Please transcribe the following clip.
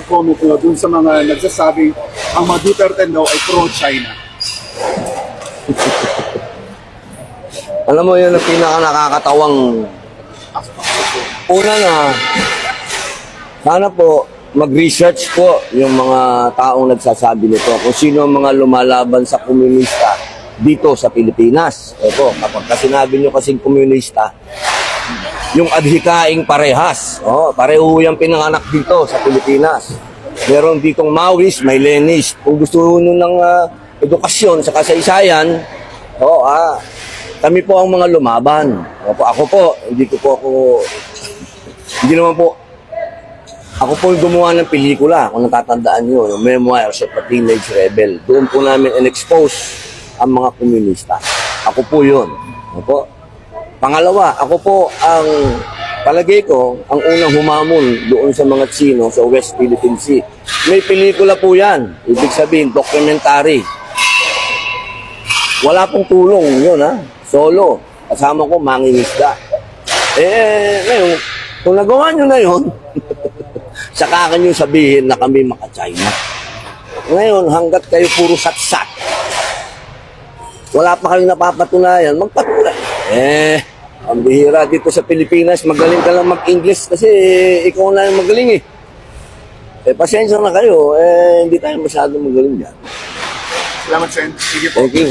comment nyo dun sa mga nagsasabing ang mga Duterte daw ay pro-China? Alam mo, yun ang pinaka nakakatawang. Una na, sana po mag-research po yung mga taong nagsasabi nito kung sino ang mga lumalaban sa komunista dito sa Pilipinas. Ito, kapag sinabi nyo kasing komunista, yung adhikaing parehas. Pareho yung pinanganak dito sa Pilipinas. Meron ditong Maoist, may Leninist. Kung gusto nyo ng edukasyon sa kasaysayan, kami po ang mga lumaban. Ako po, hindi naman po, ako po yung gumawa ng pelikula, kung natatandaan nyo, yung Memoirs of a Teenage Rebel. Doon po namin in-expose ang mga komunista. Ako po yun. Pangalawa, ako po ang, palagay ko, ang unang humamon doon sa mga Tsino sa West Philippine Sea. May pelikula po yan. Ibig sabihin, documentary. Wala pong tulong yun, solo. Kasama ko, mangingisda. Ngayon, kung nagawa nyo na yun, saka kanyo sabihin na kami maka-China. Ngayon, hanggat kayo puro satsat, wala pa kayong napapatunayan, magpatuloy. Ang bihira dito sa Pilipinas, magaling ka lang mag-English kasi ikaw na yung magaling pasensya na kayo, hindi tayo masyadong magaling dyan. Salamat, Sen. Sige po. Thank you.